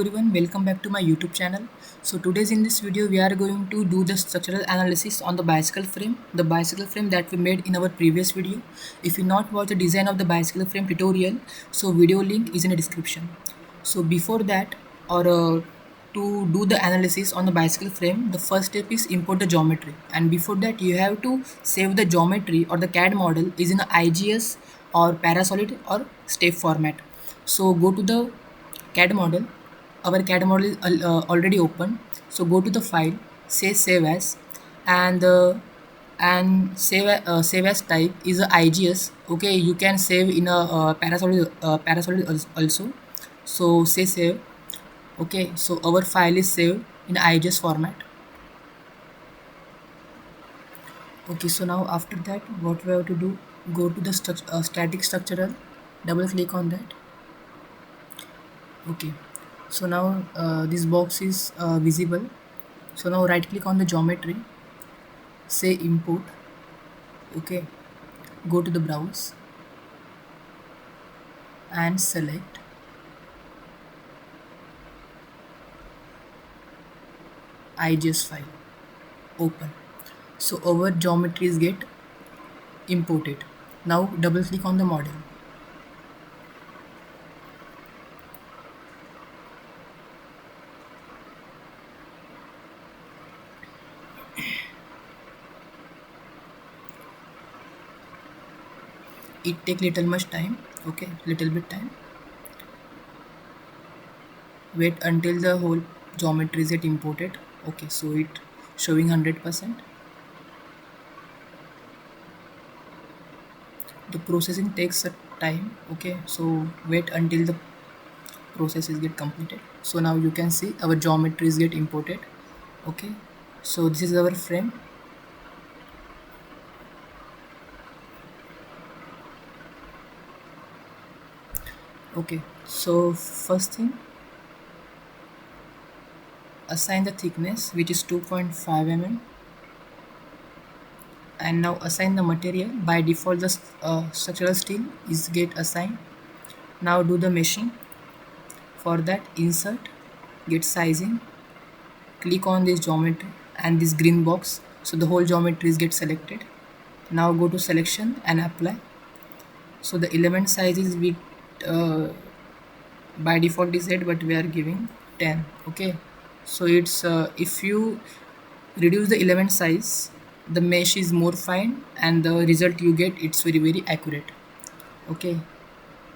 everyone, welcome back to my YouTube channel. So today's in this video we are going to do the structural analysis on the bicycle frame that we made in our previous video. If you not watch the design of the bicycle frame tutorial, so video link is in the description. So before that, or to do the analysis on the bicycle frame, the first step is import the geometry, and before that you have to save the geometry or the CAD model is in a IGS or Parasolid or step format. So go to the CAD model. Our CAD model is already open. So go to the file, say save as, and save as type is a IGS. Okay, you can save in a Parasolid also. So say save. Okay, so our file is saved in IGS format. Okay, so now after that, what we have to do? Go to the static structural. Double click on that. Okay, so now this box is visible. So now right click on the geometry, say import. Okay, go to the browse and select IGS file, open. So our geometries get imported. Now double click on the model. It take little much time. Okay, little bit time. Wait until the whole geometry is get imported. Okay, so it showing 100%. The processing takes a time. Okay, so wait until the process is get completed. So now you can see our geometry is get imported. Okay, so this is our frame. Okay, so first thing, assign the thickness, which is 2.5 mm, and now assign the material. By default the structural steel is get assigned. Now do the meshing. For that, insert, get sizing, click on this geometry and this green box, so the whole geometry is get selected. Now go to selection and apply. So the element size is with by default is 8, but we are giving 10. Okay, so it's if you reduce the element size, the mesh is more fine and the result you get, it's very accurate. Okay,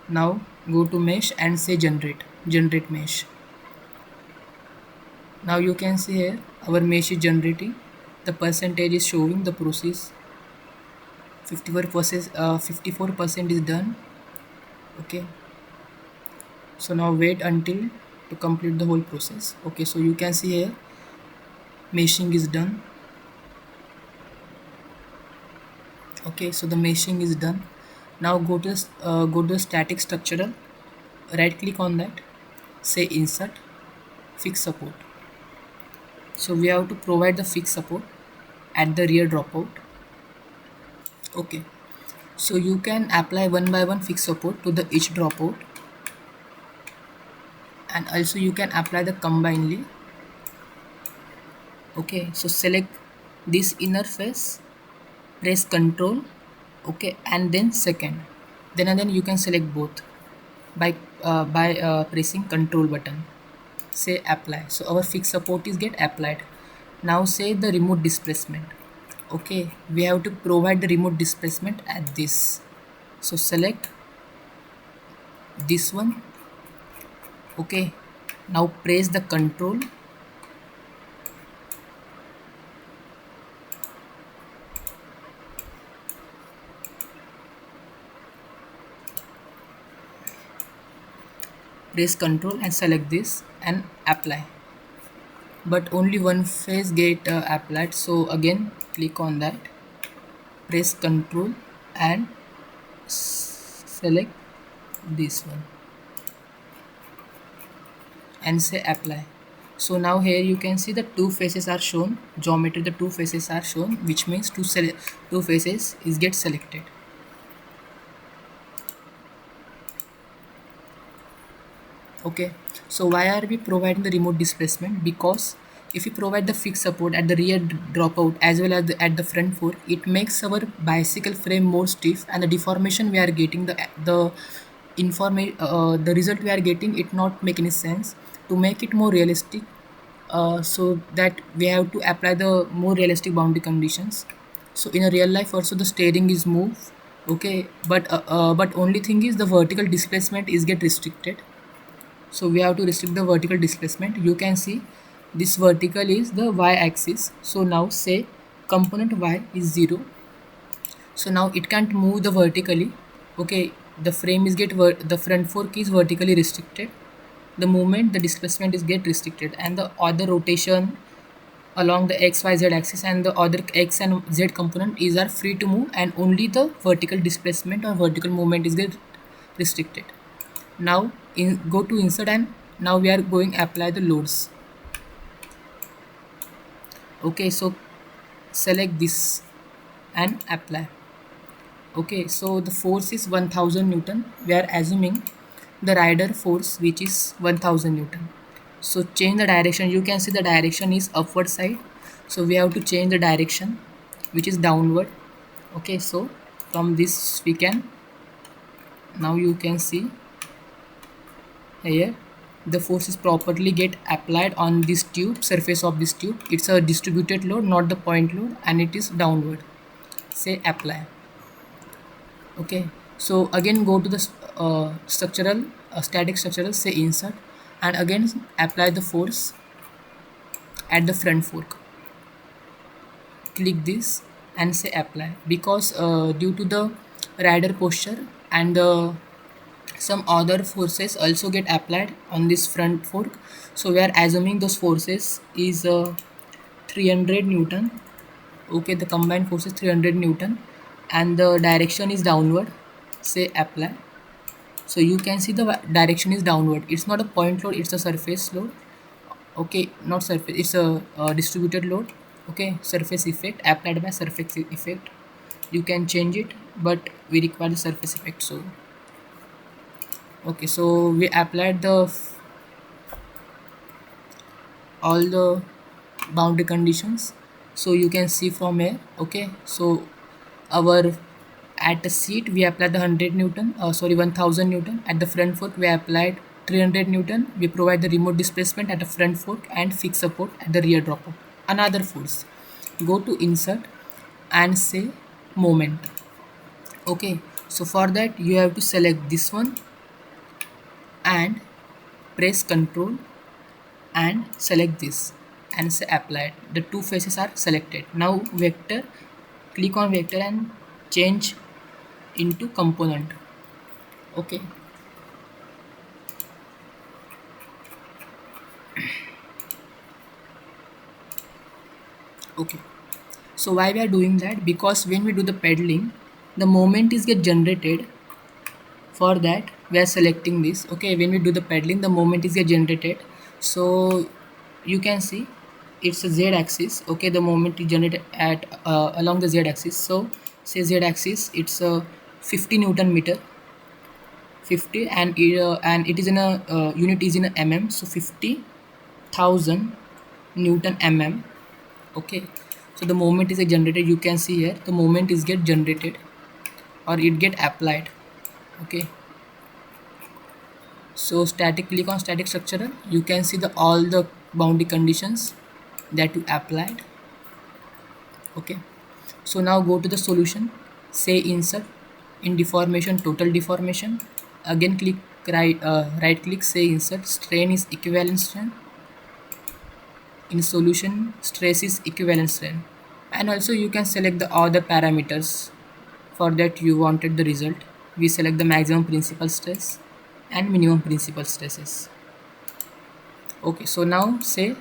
now go to mesh and say generate mesh. Now you can see here our mesh is generating. The percentage is showing the process 54% is done. Okay, so now wait until to complete the whole process. Okay, so you can see here meshing is done. Okay, so the meshing is done. Now go to static structural, right click on that, say insert, fixed support. So we have to provide the fixed support at the rear dropout. Okay, so you can apply one by one fixed support to the each dropout, and also you can apply the combinedly. Okay, so select this inner face, press Ctrl, okay, and then second, then you can select both by pressing Ctrl button. Say apply. So our fixed support is get applied. Now say the remote displacement. Okay, we have to provide the remote displacement at this. So select this one. Okay, now press the Ctrl, press Ctrl and select this and apply, but only one face get applied. So again click on that, press Ctrl and select this one and say apply. So now here you can see the two faces are shown, geometry, the two faces are shown, which means two faces is get selected. Okay, so why are we providing the remote displacement? Because if we provide the fixed support at the rear dropout as well as at the front fork, it makes our bicycle frame more stiff, and the deformation we are getting, the result we are getting, it not make any sense. To make it more realistic, so that we have to apply the more realistic boundary conditions. So in a real life also the steering is moved, okay, but only thing is the vertical displacement is get restricted. So we have to restrict the vertical displacement. You can see this vertical is the y-axis. So now say component y is 0, so now it can't move the vertically. Okay, the frame is the front fork is vertically restricted. The movement, the displacement is get restricted, and the other rotation along the xyz axis and the other x and z component is are free to move, and only the vertical displacement or vertical movement is get restricted. Now go to insert, and now we are going apply the loads. Okay, so select this and apply. Okay, so the force is 1000 Newton. We are assuming the rider force which is 1000 Newton. So change the direction. You can see the direction is upward side, so we have to change the direction which is downward. Okay, so from this we can, now you can see here the force is properly get applied on this tube, surface of this tube. It's a distributed load, not the point load, and it is downward. Say apply. Okay, so again go to the static structural, say insert, and again apply the force at the front fork. Click this and say apply, because due to the rider posture and some other forces also get applied on this front fork, so we are assuming those forces is 300 Newton. Okay, the combined force is 300 Newton and the direction is downward. Say apply. So you can see the direction is downward. It's not a point load, it's a surface load. Okay, not surface, it's a distributed load. Okay, surface effect applied by surface effect. You can change it, but we require the surface effect. So okay, so we applied all the boundary conditions. So you can see from here. Okay, so our at the seat we applied the 1000 Newton. At the front fork we applied 300 Newton. We provide the remote displacement at the front fork and fixed support at the rear dropout. Another force. Go to insert and say moment. Okay, so for that you have to select this one and press Ctrl and select this and say apply. The two faces are selected. Now vector, click on vector and change into component. Okay, okay, so why we are doing that? Because when we do the pedaling, the moment is get generated. For that we are selecting this. Okay, when we do the pedaling, the moment is get generated. So you can see it's a z-axis. Okay, the moment is generated at along the z-axis. So say z-axis, it's a 50 Newton meter, 50, and it is in a unit is in a mm, so 50,000 Newton mm. Okay, so the moment is generated. You can see here the moment is get generated or it get applied. Okay, so click on static structural. You can see the all the boundary conditions that you applied. Okay, so now go to the solution, say insert, in deformation, total deformation. Again click right click, say insert, strain is equivalent strain. In solution, stress is equivalent strain. And also you can select the other parameters. For that you wanted the result, we select the maximum principal stress and minimum principal stresses. Okay, so now say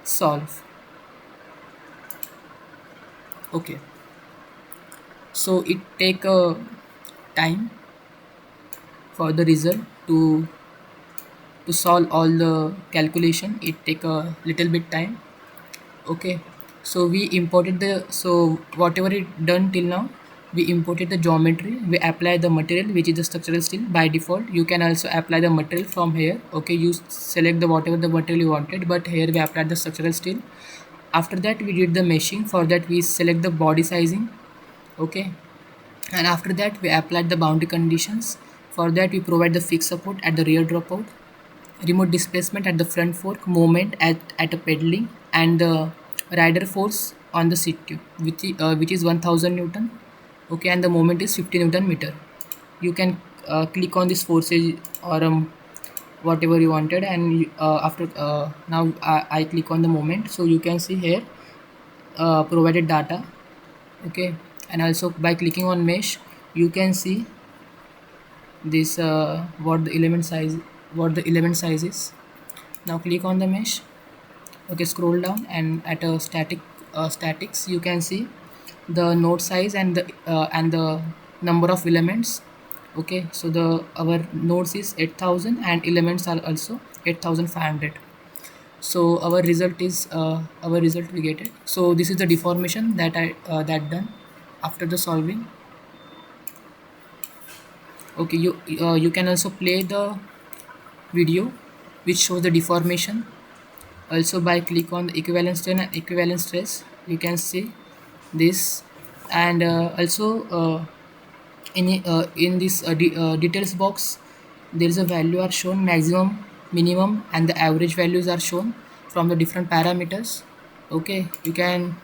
solve. Okay, so it take a time for the result to solve all the calculation. It take a little bit time. Okay, so we imported the, so whatever it done till now, we imported the geometry, we apply the material which is the structural steel by default. You can also apply the material from here. Okay, you select the whatever the material you wanted, but here we applied the structural steel. After that we did the meshing. For that we select the body sizing. Okay, and after that we applied the boundary conditions. For that we provide the fixed support at the rear dropout, remote displacement at the front fork, moment at a pedaling, and the rider force on the seat tube which is 1000 newton. Okay, and the moment is 50 newton meter. You can click on this forces or whatever you wanted, and after now I click on the moment, so you can see here provided data. Okay, and also by clicking on mesh you can see this what the element size is. Now click on the mesh. Okay, scroll down and at a statics you can see the node size and the number of elements. Okay, so the our nodes is 8000 and elements are also 8500. So our result is our result we get it. So this is the deformation that I that done after the solving. Okay, you can also play the video which shows the deformation. Also by click on the equivalent strain and equivalent stress you can see this. And also in this details box there is a value are shown, maximum, minimum, and the average values are shown from the different parameters. Okay, you can.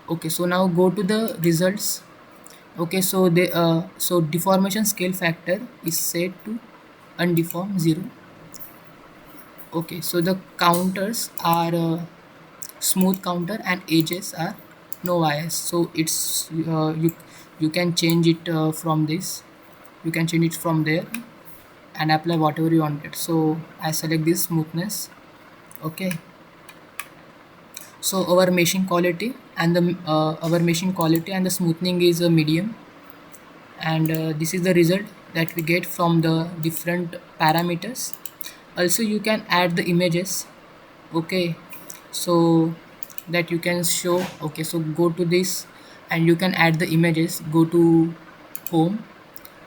Okay, so now go to the results. Okay, so so deformation scale factor is set to undeform 0. Okay, so the counters are smooth counter and edges are no bias. So it's you can change it from this. You can change it from there and apply whatever you wanted. So I select this smoothness. Okay, so our meshing quality and the smoothing is a medium, and this is the result that we get from the different parameters. Also you can add the images. Okay, so that you can show. Okay, so go to this and you can add the images. Go to home,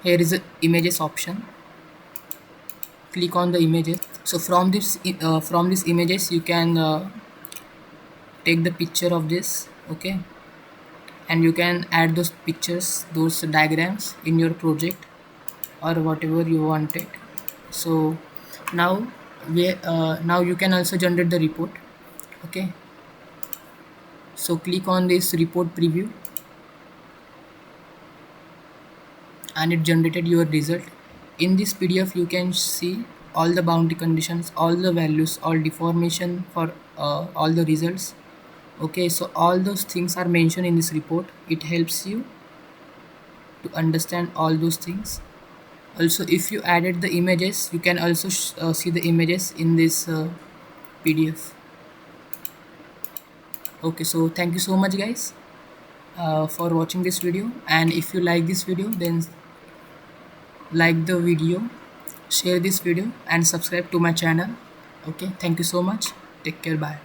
here is the images option, click on the images. So from these images you can take the picture of this. Okay, and you can add those pictures, those diagrams in your project or whatever you wanted. So now now you can also generate the report. Okay, so click on this report preview and it generated your result. In this PDF you can see all the boundary conditions, all the values, all deformation for all the results. Okay, so all those things are mentioned in this report. It helps you to understand all those things. Also if you added the images you can also see the images in this PDF. Okay, so thank you so much guys for watching this video, and if you like this video then like the video, share this video and subscribe to my channel. Okay, thank you so much, take care, bye.